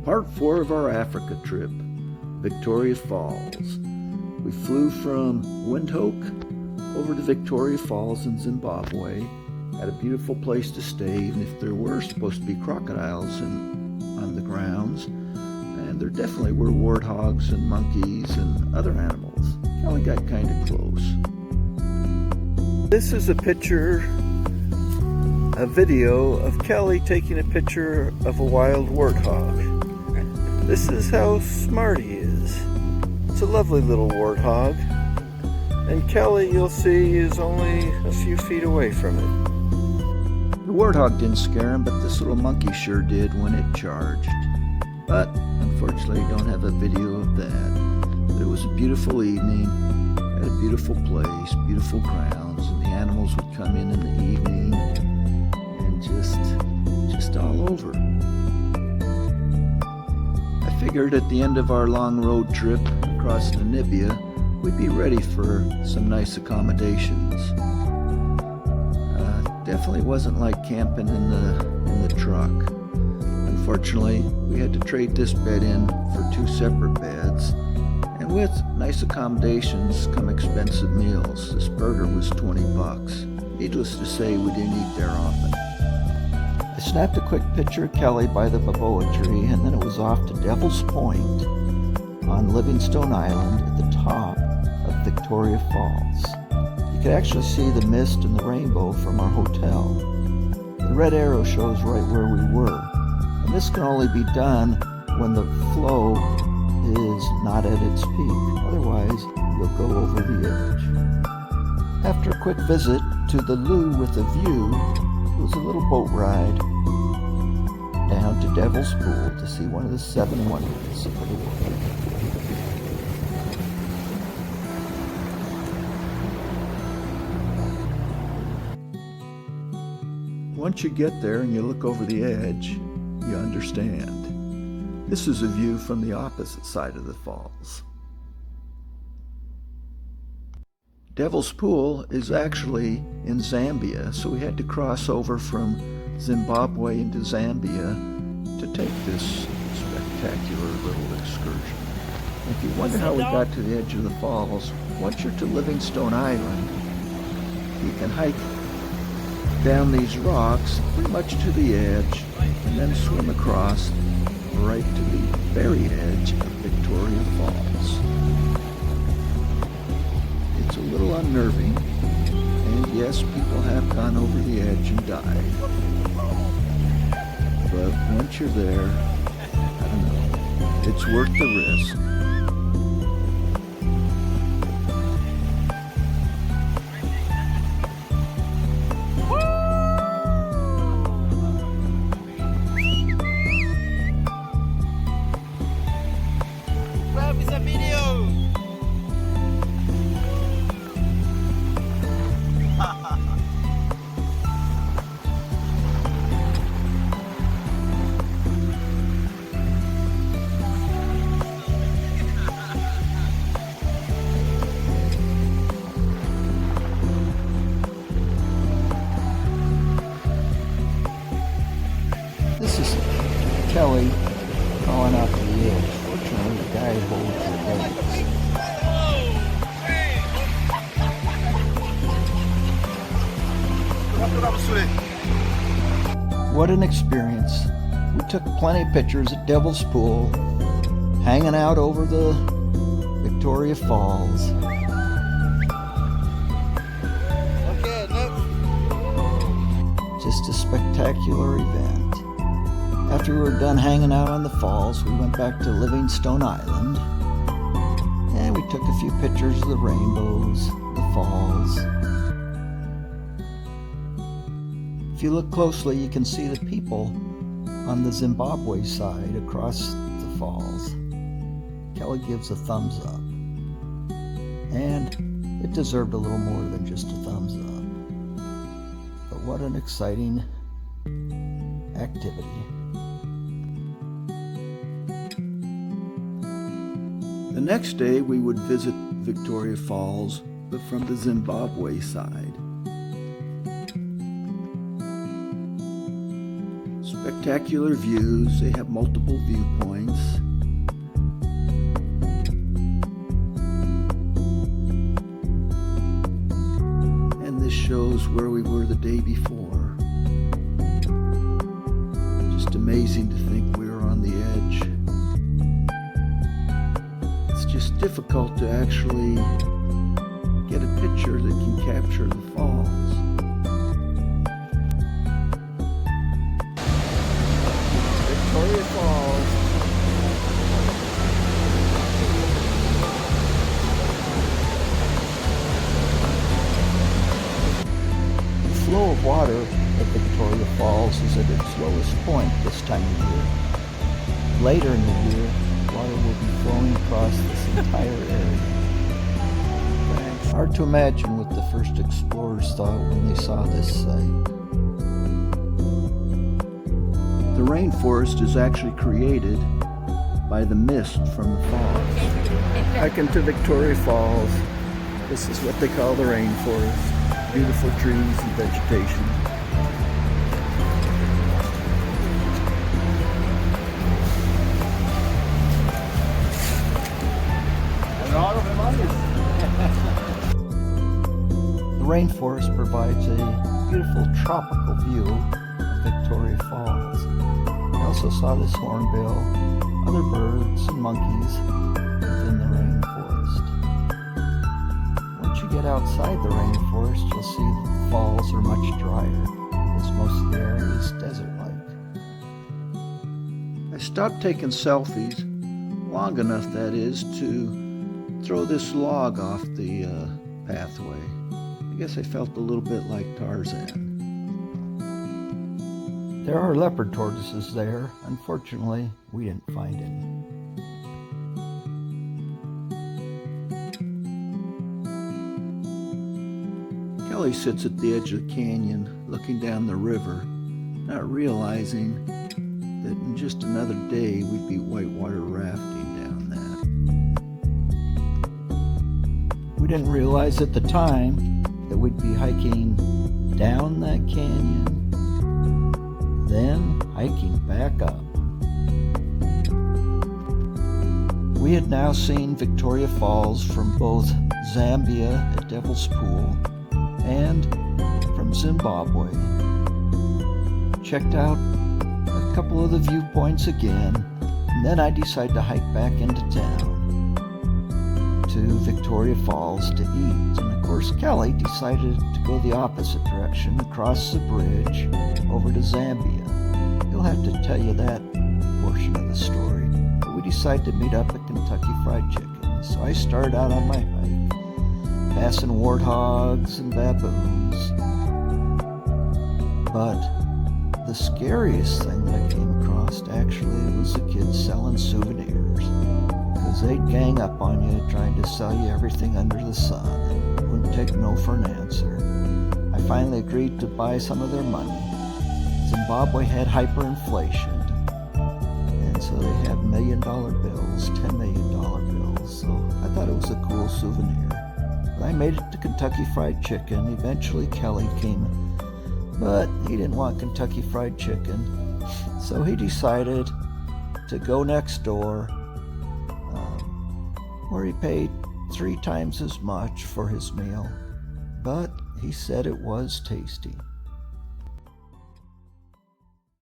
Part 4 of our Africa trip, Victoria Falls. We flew from Windhoek over to Victoria Falls in Zimbabwe. Had a beautiful place to stay, even if there were supposed to be crocodiles on the grounds. And there definitely were warthogs and monkeys and other animals. Kelly got kind of close. This is a video of Kelly taking a picture of a wild warthog. This is how smart he is. It's a lovely little warthog. And Kelly, you'll see, is only a few feet away from it. The warthog didn't scare him, but this little monkey sure did when it charged. But unfortunately, I don't have a video of that. But it was a beautiful evening, at a beautiful place, beautiful grounds, and the animals would come in the evening and just all over. I figured at the end of our long road trip across Namibia, we'd be ready for some nice accommodations. Definitely wasn't like camping in the truck. Unfortunately, we had to trade this bed in for 2 separate beds, and with nice accommodations come expensive meals. This burger was $20. Needless to say, we didn't eat there often. I snapped a quick picture of Kelly by the baboa tree, and then it was off to Devil's Point on Livingstone Island at the top of Victoria Falls. You could actually see the mist and the rainbow from our hotel. The red arrow shows right where we were, and this can only be done when the flow is not at its peak. Otherwise, you'll go over the edge. After a quick visit to the Loo with a View, it was a little boat ride down to Devil's Pool to see one of the 7 wonders of the world. Once you get there and you look over the edge, you understand. This is a view from the opposite side of the falls. Devil's Pool is actually in Zambia, so we had to cross over from Zimbabwe into Zambia to take this spectacular little excursion. If you wonder how we got to the edge of the falls, once you're to Livingstone Island, you can hike down these rocks pretty much to the edge and then swim across right to the very edge of Victoria Falls. It's a little unnerving, and yes, people have gone over the edge and died. But once you're there, I don't know, it's worth the risk. This is Kelly crawling out to the edge. Fortunately, the guy holds the legs. What an experience. We took plenty of pictures at Devil's Pool, hanging out over the Victoria Falls. Just a spectacular event. After we were done hanging out on the falls, we went back to Livingstone Island, and we took a few pictures of the rainbows, the falls. If you look closely, you can see the people on the Zimbabwe side across the falls. Kelly gives a thumbs up, and it deserved a little more than just a thumbs up. But what an exciting activity. The next day we would visit Victoria Falls, but from the Zimbabwe side. spectacular views. They have multiple viewpoints. And this shows where we were the day before. Just amazing to think we were on the edge. It's just difficult to actually get a picture that can capture the falls. Victoria Falls. The flow of water at Victoria Falls is at its lowest point this time of year. Later in the year, water will be flowing across this entire area. Hard to imagine what the first explorers thought when they saw this site. The rainforest is actually created by the mist from the falls. Hiking to Victoria Falls. This is what they call the rainforest. Beautiful trees and vegetation. The rainforest provides a beautiful tropical view of Victoria Falls. I also saw this hornbill, other birds and monkeys within the rainforest. Once you get outside the rainforest, you'll see that the falls are much drier, as most of the area is desert-like. I stopped taking selfies, long enough that is, to throw this log off the pathway. I guess I felt a little bit like Tarzan. There are leopard tortoises there. Unfortunately, we didn't find any. Kelly sits at the edge of the canyon, looking down the river, not realizing that in just another day we'd be whitewater rafting down that. We didn't realize at the time that we'd be hiking down that canyon, then hiking back up. We had now seen Victoria Falls from both Zambia at Devil's Pool and from Zimbabwe. Checked out a couple of the viewpoints again, and then I decided to hike back into town to Victoria Falls to eat. And of course, Kelly decided to go the opposite direction, across the bridge over to Zambia. He'll have to tell you that portion of the story. But we decided to meet up at Kentucky Fried Chicken. So I started out on my hike, passing warthogs and baboons. But the scariest thing that I came across actually was the kids selling souvenirs. Because they'd gang up on you trying to sell you everything under the sun and wouldn't take no for an answer. I finally agreed to buy some of their money. Zimbabwe had hyperinflation, and so they have $1 million bills, $10 million bills, so I thought it was a cool souvenir. But I made it to Kentucky Fried Chicken. Eventually Kelly came, but he didn't want Kentucky Fried Chicken, so he decided to go next door, where he paid 3 times as much for his meal, but he said it was tasty.